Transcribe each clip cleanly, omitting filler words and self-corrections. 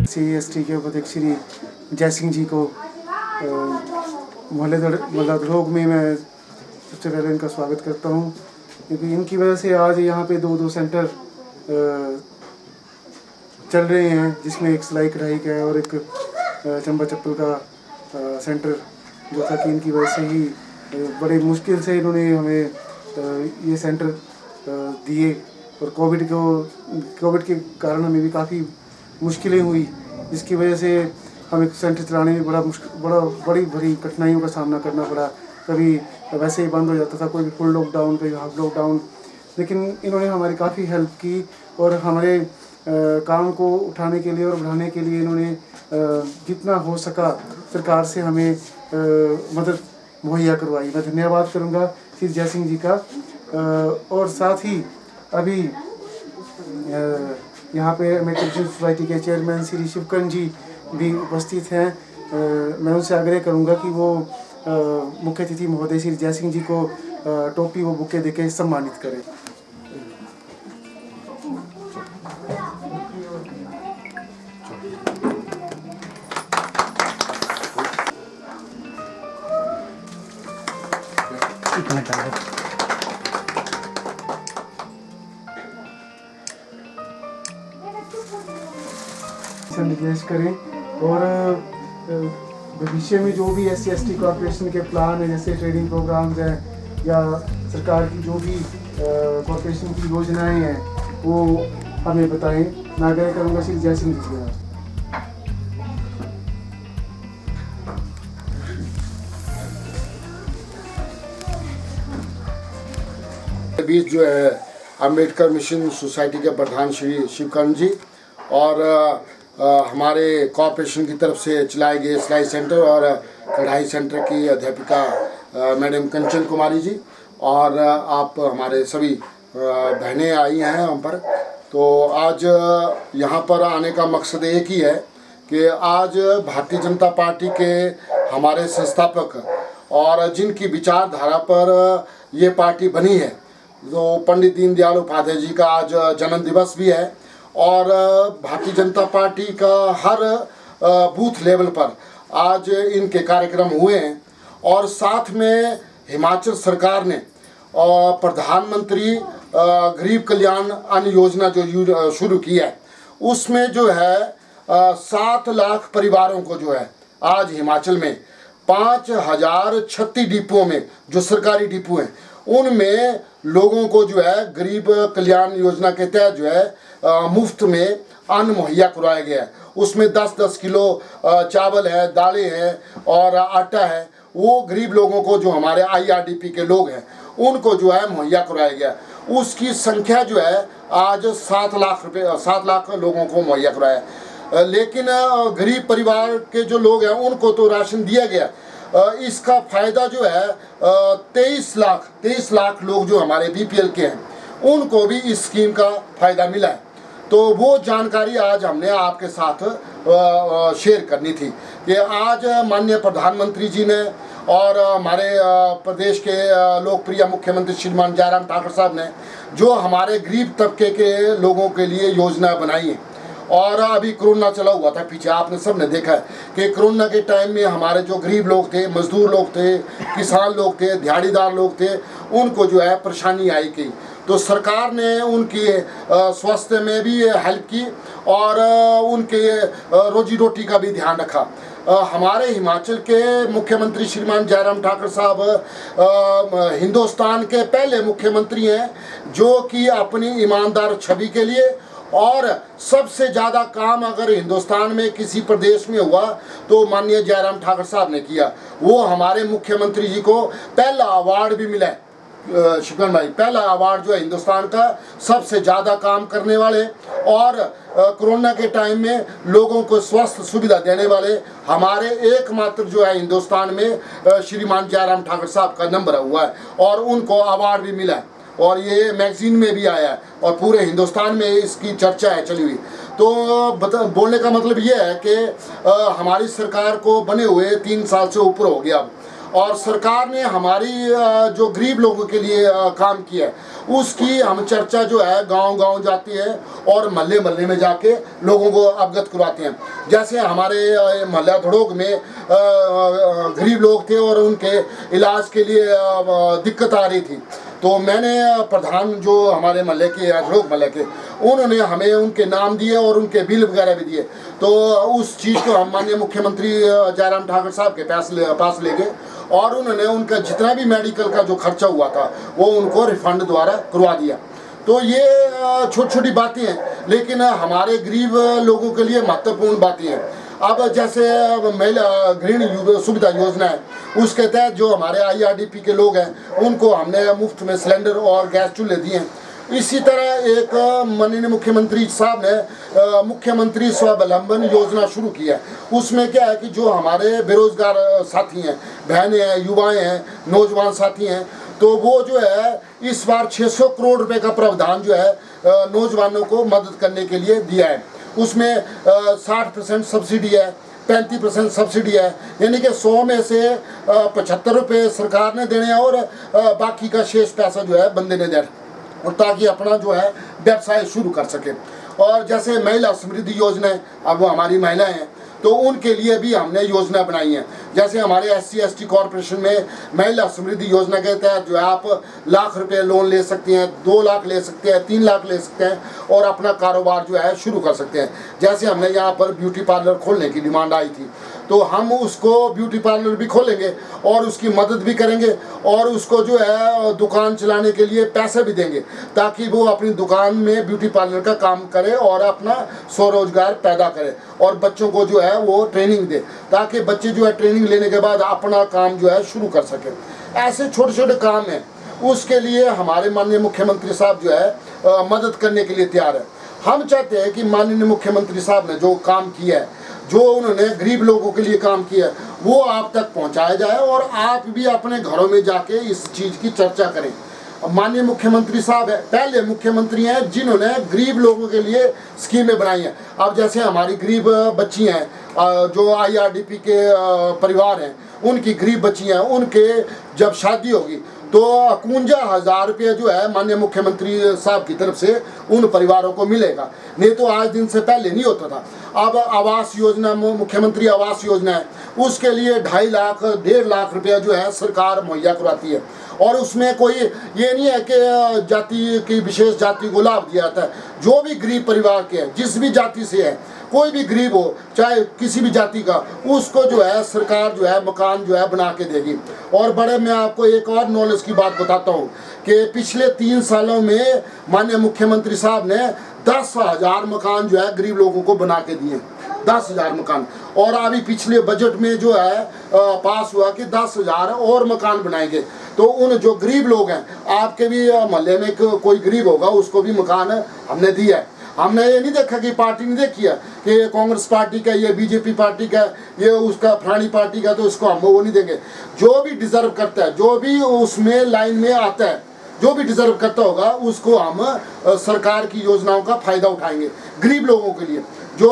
CEST के उपाध्यक्ष श्री जय सिंह जी को मोहल्ला में मैं सबसे पहले इनका स्वागत करता हूँ, क्योंकि इनकी वजह से आज यहाँ पे दो सेंटर चल रहे हैं, जिसमें एक सिलाई कढ़ाई का है और एक चंबा चप्पल का सेंटर, जो था कि इनकी वजह से ही बड़े मुश्किल से इन्होंने हमें ये सेंटर दिए। और कोविड के कारण हमें भी काफ़ी मुश्किलें हुई, जिसकी वजह से हमें सेंटर चलाने में बड़ी कठिनाइयों का सामना करना पड़ा। कभी वैसे ही बंद हो जाता था, कोई फुल लॉकडाउन, कोई हाफ लॉकडाउन, लेकिन इन्होंने हमारी काफ़ी हेल्प की और हमारे काम को उठाने के लिए और बढ़ाने के लिए इन्होंने जितना हो सका सरकार से हमें मदद मुहैया करवाई। मैं धन्यवाद करूंगा श्री जय सिंह जी का। और साथ ही अभी यहाँ पे अम्बेडकर सोसाइटी के चेयरमैन श्री शिवकरण जी भी उपस्थित हैं। मैं उनसे आग्रह करूँगा कि वो मुख्य अतिथि महोदय श्री जय सिंह जी को टोपी व बुके देके सम्मानित करें। निर्देश करें और भविष्य में जो भी SC/ST कॉर्पोरेशन के प्लान है, जैसे ट्रेनिंग प्रोग्राम्स हैं या सरकार की जो भी कॉर्पोरेशन की योजनाएं हैं, वो हमें बताएं। मैं आग्रह करूँगा श्री जय सिंह जी के बीच जो है अम्बेडकर मिशन सोसाइटी के प्रधान श्री शिवकरण जी और हमारे कॉर्पोरेशन की तरफ से चलाए गए सिलाई सेंटर और कढ़ाई सेंटर की अध्यापिका मैडम कंचन कुमारी जी और आप हमारे सभी बहनें आई हैं हम पर। तो आज यहाँ पर आने का मकसद एक ही है कि आज भारतीय जनता पार्टी के हमारे संस्थापक और जिनकी विचारधारा पर ये पार्टी बनी है, तो पंडित दीनदयाल उपाध्याय जी का आज जन्म दिवस भी है और भारतीय जनता पार्टी का हर बूथ लेवल पर आज इनके कार्यक्रम हुए हैं। और साथ में हिमाचल सरकार ने प्रधानमंत्री गरीब कल्याण अन्न योजना जो शुरू की है, उसमें जो है 7 लाख परिवारों को जो है आज हिमाचल में 5036 डिपो में, जो सरकारी डिपो हैं, उनमें लोगों को जो है गरीब कल्याण योजना के तहत जो है मुफ्त में अन्न मुहैया करवाया गया है। उसमें 10-10 किलो चावल है, दालें हैं और आटा है, वो गरीब लोगों को, जो हमारे IRDP के लोग हैं, उनको जो है मुहैया करवाया गया। उसकी संख्या जो है आज 7 लाख लोगों को मुहैया करवाया। लेकिन गरीब परिवार के जो लोग हैं उनको तो राशन दिया गया। इसका फ़ायदा जो है 23 लाख लोग जो हमारे BPL के हैं, उनको भी इस स्कीम का फ़ायदा मिला है। तो वो जानकारी आज हमने आपके साथ शेयर करनी थी कि आज माननीय प्रधानमंत्री जी ने और हमारे प्रदेश के लोकप्रिय मुख्यमंत्री श्रीमान जयराम ठाकुर साहब ने जो हमारे गरीब तबके के लोगों के लिए योजना बनाई है। और अभी कोरोना चला हुआ था पीछे, आपने सब ने देखा है कि कोरोना के टाइम में हमारे जो गरीब लोग थे, मजदूर लोग थे, किसान लोग थे, दिहाड़ीदार लोग थे, उनको जो है परेशानी आई गई। तो सरकार ने उनकी स्वास्थ्य में भी हेल्प की और उनके रोजी रोटी का भी ध्यान रखा। हमारे हिमाचल के मुख्यमंत्री श्रीमान जयराम ठाकुर साहब हिंदुस्तान के पहले मुख्यमंत्री हैं जो कि अपनी ईमानदार छवि के लिए, और सबसे ज़्यादा काम अगर हिंदुस्तान में किसी प्रदेश में हुआ तो माननीय जयराम ठाकुर साहब ने किया। वो हमारे मुख्यमंत्री जी को पहला अवार्ड भी मिला है, शिवकरण भाई, पहला अवार्ड जो है हिंदुस्तान का सबसे ज़्यादा काम करने वाले और कोरोना के टाइम में लोगों को स्वास्थ्य सुविधा देने वाले हमारे एकमात्र जो है हिंदुस्तान में श्रीमान जयराम ठाकुर साहब का नंबर हुआ है और उनको अवार्ड भी मिला है और ये मैगजीन में भी आया है और पूरे हिंदुस्तान में इसकी चर्चा है चली हुई। तो बोलने का मतलब ये है कि हमारी सरकार को बने हुए 3 साल से ऊपर हो गया अब, और सरकार ने हमारी जो गरीब लोगों के लिए काम किया है उसकी हम चर्चा जो है गांव-गांव जाती है और महल्ले-महल्ले में जाके लोगों को अवगत करवाते हैं। जैसे हमारे मोहल्ला धड़ोक में गरीब लोग थे और उनके इलाज के लिए दिक्कत आ रही थी, तो मैंने प्रधान जो हमारे महल्ले के धड़ोक महल्ले के, उन्होंने हमें उनके नाम दिए और उनके बिल वगैरह भी दिए। तो उस चीज़ को हम माननीय मुख्यमंत्री जयराम ठाकुर साहब के पास ले गए और उन्होंने उनका जितना भी मेडिकल का जो खर्चा हुआ था वो उनको रिफंड द्वारा करवा दिया। तो ये छोटी छोटी बातें हैं, लेकिन हमारे गरीब लोगों के लिए महत्वपूर्ण बातें हैं। अब जैसे महिला गृहिणी सुविधा योजना है, उसके तहत जो हमारे IRDP के लोग हैं उनको हमने मुफ्त में सिलेंडर और गैस चूल्हे दिए हैं। इसी तरह एक माननीय मुख्यमंत्री साहब ने मुख्यमंत्री स्वावलंबन योजना शुरू की है। उसमें क्या है कि जो हमारे बेरोजगार साथी हैं, बहनें हैं, युवाएं हैं, नौजवान साथी हैं, तो वो जो है इस बार 600 करोड़ रुपए का प्रावधान जो है नौजवानों को मदद करने के लिए दिया है। उसमें 60% सब्सिडी है, 35% सब्सिडी है, यानी कि 100 में से 75 रुपये सरकार ने देने हैं और बाकी का शेष पैसा जो है बंदे ने देना, और ताकि अपना जो है व्यवसाय शुरू कर सके। और जैसे महिला समृद्धि योजना है, अब वो हमारी महिलाएं हैं तो उनके लिए भी हमने योजना बनाई है। जैसे हमारे SC/ST कॉरपोरेशन में महिला समृद्धि योजना के तहत जो है आप लाख रुपए लोन ले सकते हैं, 2 लाख ले सकते हैं, 3 लाख ले सकते हैं और अपना कारोबार जो है शुरू कर सकते हैं। जैसे हमने यहाँ पर ब्यूटी पार्लर खोलने की डिमांड आई थी, तो हम उसको ब्यूटी पार्लर भी खोलेंगे और उसकी मदद भी करेंगे और उसको जो है दुकान चलाने के लिए पैसे भी देंगे, ताकि वो अपनी दुकान में ब्यूटी पार्लर का काम करे और अपना स्वरोजगार पैदा करे और बच्चों को जो है वो ट्रेनिंग दे, ताकि बच्चे जो है ट्रेनिंग लेने के बाद अपना काम जो है शुरू कर सकें। ऐसे छोटे छोटे काम हैं, उसके लिए हमारे माननीय मुख्यमंत्री साहब जो है मदद करने के लिए तैयार है। हम चाहते हैं कि माननीय मुख्यमंत्री साहब ने जो काम किया है, जो उन्होंने गरीब लोगों के लिए काम किया है, वो आप तक पहुंचाया जाए और आप भी अपने घरों में जाके इस चीज़ की चर्चा करें। माननीय मुख्यमंत्री साहब है, पहले मुख्यमंत्री हैं जिन्होंने गरीब लोगों के लिए स्कीमें बनाई हैं। अब जैसे हमारी गरीब बच्ची हैं जो IRDP के परिवार हैं, उनकी गरीब बच्ची हैं, उनके जब शादी होगी तो 51,000 रुपये जो है माननीय मुख्यमंत्री साहब की तरफ से उन परिवारों को मिलेगा, नहीं तो आज दिन से पहले नहीं होता था। अब आवास योजना, मुख्यमंत्री आवास योजना है, उसके लिए 2.5 लाख 1.5 लाख रुपया जो है सरकार मुहैया करवाती है। और उसमें कोई ये नहीं है कि जाति की विशेष जाति को लाभ दिया जाता है। जो भी गरीब परिवार के हैं, जिस भी जाति से है, कोई भी गरीब हो चाहे किसी भी जाति का, उसको जो है सरकार जो है मकान जो है बना के देगी। और बड़े मैं आपको एक और नॉलेज की बात बताता हूँ कि पिछले 3 सालों में माननीय मुख्यमंत्री साहब ने 10,000 मकान जो है गरीब लोगों को बना के दिए, 10,000 मकान। और अभी पिछले बजट में जो है पास हुआ कि 10,000 और मकान बनाएंगे। तो उन जो गरीब लोग हैं, आपके भी मोहल्ले में कोई गरीब होगा, उसको भी मकान हमने दिया है। हमने ये नहीं देखा कि पार्टी ने देखी है कि ये कांग्रेस पार्टी का, ये BJP पार्टी का, ये उसका फलानी पार्टी का, तो इसको हम वो नहीं देंगे। जो भी डिजर्व करता है, जो भी उसमें लाइन में आता है, जो भी डिजर्व करता होगा, उसको हम सरकार की योजनाओं का फायदा उठाएंगे। गरीब लोगों के लिए जो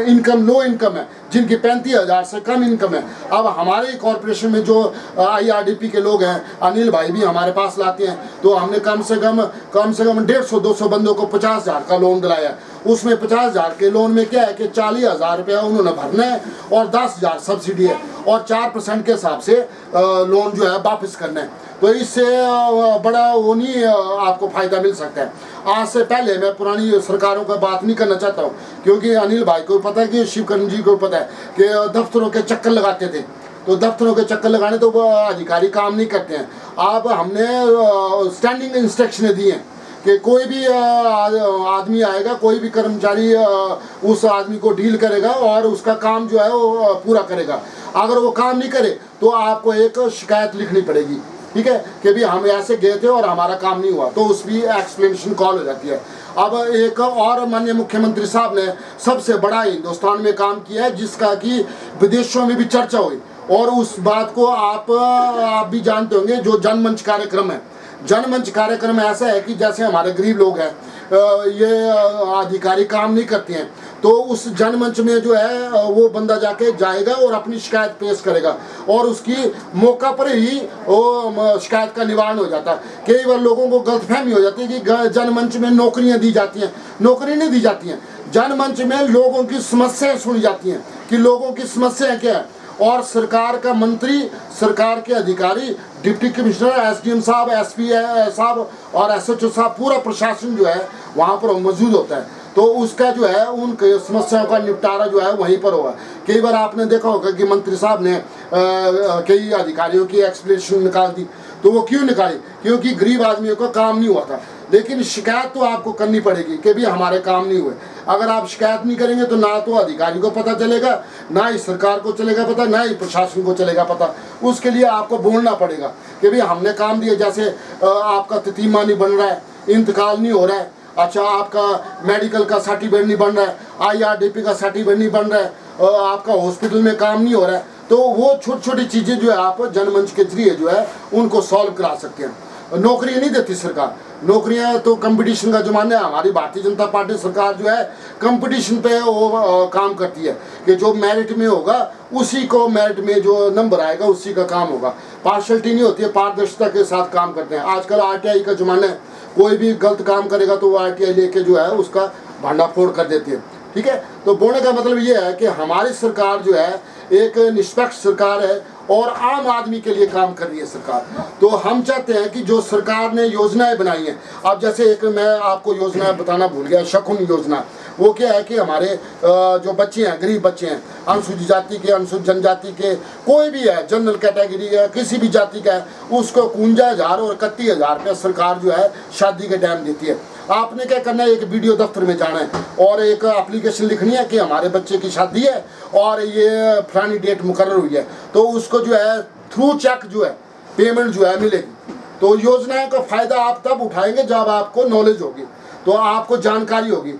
इनकम लो इनकम है, जिनकी 35,000 से कम इनकम है, अब हमारे कॉरपोरेशन में जो IRDP के लोग हैं, अनिल भाई भी हमारे पास लाते हैं, तो हमने कम से कम 150-200 बंदों को 50,000 का लोन दिलाया। उसमें 50,000 के लोन में क्या है कि 40,000 रुपया उन्होंने भरना है और 10,000 सब्सिडी है और 4% के हिसाब से लोन जो है वापस करना है। तो इससे बड़ा वो नहीं आपको फ़ायदा मिल सकता है। आज से पहले मैं पुरानी सरकारों का बात नहीं करना चाहता हूँ, क्योंकि अनिल भाई को पता है कि शिवकरण जी को पता है कि दफ्तरों के चक्कर लगाते थे, तो दफ्तरों के चक्कर लगाने तो अधिकारी काम नहीं करते हैं। अब हमने स्टैंडिंग इंस्ट्रक्शनें दी हैं कि कोई भी आदमी आएगा, कोई भी कर्मचारी उस आदमी को डील करेगा और उसका काम जो है वो पूरा करेगा। अगर वो काम नहीं करे तो आपको एक शिकायत लिखनी पड़ेगी, ठीक है, कि भी हम ऐसे गए थे और हमारा काम नहीं हुआ, तो उस भी एक्सप्लेनेशन कॉल हो जाती है। अब एक और माननीय मुख्यमंत्री साहब ने सबसे बड़ा हिंदुस्तान में काम किया है, जिसका कि विदेशों में भी चर्चा हुई, और उस बात को आप भी जानते होंगे, जो जनमंच कार्यक्रम है। जनमंच कार्यक्रम ऐसा है कि जैसे हमारे गरीब लोग हैं, ये अधिकारी काम नहीं करते हैं, तो उस जनमंच में जो है वो बंदा जाके जाएगा और अपनी शिकायत पेश करेगा और उसकी मौका पर ही वो शिकायत का निवारण हो जाता है। कई बार लोगों को गलतफहमी हो जाती है कि जनमंच में नौकरियां दी जाती हैं, नौकरी नहीं दी जाती हैं। जनमंच में लोगों की समस्याएं सुनी जाती हैं कि लोगों की समस्याएं क्या है, और सरकार का मंत्री, सरकार के अधिकारी, डिप्टी कमिश्नर, एसडीएम साहब, एसपी साहब और एसएचओ साहब, पूरा प्रशासन जो है वहाँ पर मौजूद होता है। तो उसका जो है उन समस्याओं का निपटारा जो है वहीं पर होगा। कई बार आपने देखा होगा कि मंत्री साहब ने कई अधिकारियों की एक्सप्लेनेशन निकाल दी, तो वो क्यों निकाली? क्योंकि गरीब आदमियों का काम नहीं हुआ था। लेकिन शिकायत तो आपको करनी पड़ेगी कि भी हमारे काम नहीं हुए। अगर आप शिकायत नहीं करेंगे तो ना तो अधिकारी को पता चलेगा, ना ही सरकार को चलेगा पता, ना ही प्रशासन को चलेगा पता। उसके लिए आपको बोलना पड़ेगा कि भाई हमने काम दिया। जैसे आपका ततीमा नहीं बन रहा है, इंतकाल नहीं हो रहा है, अच्छा आपका मेडिकल का सर्टिफिकेट नहीं बन रहा है, IRDP का सर्टिफिकेट नहीं बन रहा है, आपका हॉस्पिटल में काम नहीं हो रहा है, तो वो छोटी छोटी चीज़ें जो है आप जनमंच के जरिए जो है उनको सॉल्व करा सकते हैं। नौकरी नहीं देती सरकार, नौकरियां तो कंपटीशन का ज़माना है। हमारी भारतीय जनता पार्टी सरकार जो है कंपटीशन पे वो काम करती है कि जो मेरिट में होगा उसी को, मेरिट में जो नंबर आएगा उसी का काम होगा। पार्शलिटी नहीं होती है, पारदर्शिता के साथ काम करते हैं। आजकल RTI का ज़माना है, कोई भी गलत काम करेगा तो वो RTI लेके जो है उसका भांडाफोड़ कर देती है। ठीक है, तो बोलने का मतलब ये है कि हमारी सरकार जो है एक निष्पक्ष सरकार है और आम आदमी के लिए काम कर रही है सरकार। तो हम चाहते हैं कि जो सरकार ने योजनाएं बनाई हैं, अब जैसे एक मैं आपको योजना बताना भूल गया, शकुन योजना। वो क्या है कि हमारे जो बच्चे हैं, गरीब बच्चे हैं, अनुसूचित जाति के, अनुसूचित जनजाति के, कोई भी है, जनरल कैटेगरी है, किसी भी जाति का है, उसको 51,000 और 31,000 रुपये सरकार जो है शादी के टाइम देती है। आपने क्या करना है, एक वीडियो दफ्तर में जाना है और एक एप्लीकेशन लिखनी है कि हमारे बच्चे की शादी है और ये फलानी डेट मुकर्रर हुई है, तो उसको जो है थ्रू चेक जो है पेमेंट जो है मिलेगी। तो योजनाओं का फ़ायदा आप तब उठाएंगे जब आपको नॉलेज होगी, तो आपको जानकारी होगी।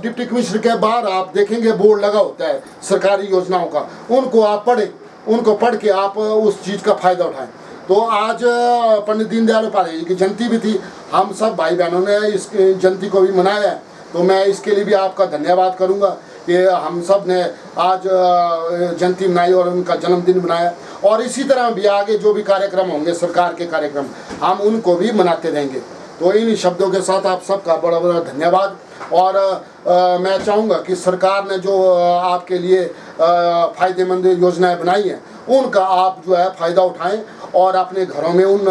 डिप्टी कमिश्नर के बाहर आप देखेंगे बोर्ड लगा होता है सरकारी योजनाओं का, उनको आप पढ़ें, उनको पढ़ के आप उस चीज़ का फ़ायदा उठाएं। तो आज पंडित दीनदयाल उपाध्याय जी की जयंती भी थी, हम सब भाई बहनों ने इस जयंती को भी मनाया है। तो मैं इसके लिए भी आपका धन्यवाद करूंगा कि हम सब ने आज जयंती मनाई और उनका जन्मदिन मनाया। और इसी तरह भी आगे जो भी कार्यक्रम होंगे, सरकार के कार्यक्रम, हम उनको भी मनाते रहेंगे। तो इन शब्दों के साथ आप सबका बड़ा बड़ा धन्यवाद। और मैं चाहूँगा कि सरकार ने जो आपके लिए फ़ायदेमंद योजनाएं बनाई हैं, उनका आप जो है फ़ायदा उठाएं और अपने घरों में उन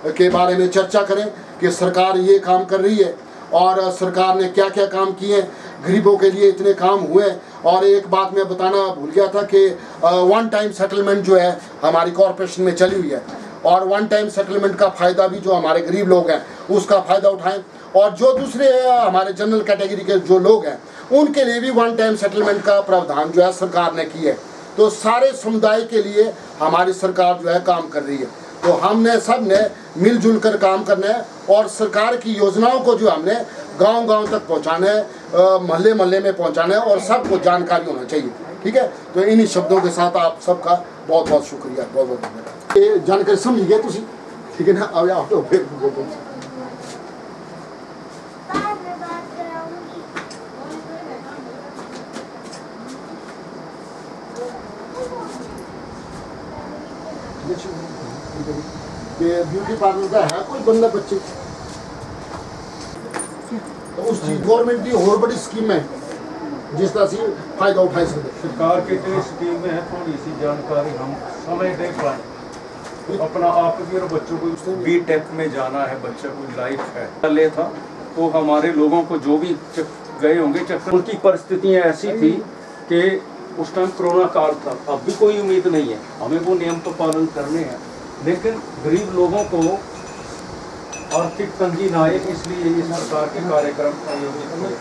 के बारे में चर्चा करें कि सरकार ये काम कर रही है और सरकार ने क्या क्या काम किए हैं, गरीबों के लिए इतने काम हुए। और एक बात मैं बताना भूल गया था कि वन टाइम सेटलमेंट जो है हमारी कॉरपोरेशन में चली हुई है, और वन टाइम सेटलमेंट का फ़ायदा भी जो हमारे गरीब लोग हैं उसका फ़ायदा उठाएं। और जो दूसरे हमारे जनरल कैटेगरी के जो लोग हैं उनके लिए भी वन टाइम सेटलमेंट का प्रावधान जो है सरकार ने की है। तो सारे समुदाय के लिए हमारी सरकार जो है काम कर रही है। तो हमने सब ने मिलजुल कर काम करना है और सरकार की योजनाओं को जो हमने गांव-गांव तक पहुंचाना है, मोहल्ले मोहल्ले में पहुंचाना है और सबको जानकारी होना चाहिए। ठीक है, तो इन्हीं शब्दों के साथ आप सबका बहुत बहुत शुक्रिया, बहुत बहुत धन्यवाद। ये जानकारी समझ गए तुम? ठीक है ना, अब आप लोग ये ब्यूटी पार्लर का है कोई बंदा बच्चे, तो उस चीज गवर्नमेंट की और बड़ी स्कीम है जिस तरह से फायदा उठा सकते। सरकार की जो स्कीम में है, थोड़ी सी जानकारी हम समझ नहीं पाए। अपना आप भी और बच्चों को B.Tech में जाना है, बच्चे को लाइफ है ले था, तो हमारे लोगों को जो भी गए होंगे चक्कर, उनकी परिस्थितियाँ ऐसी थी कि उस टाइम कोरोना काल था, अब भी कोई उम्मीद नहीं है, हमें वो नियम तो पालन करने हैं, लेकिन गरीब लोगों को आर्थिक तंगी ना आए इसलिए ये सरकार के कार्यक्रम आयोजित किए।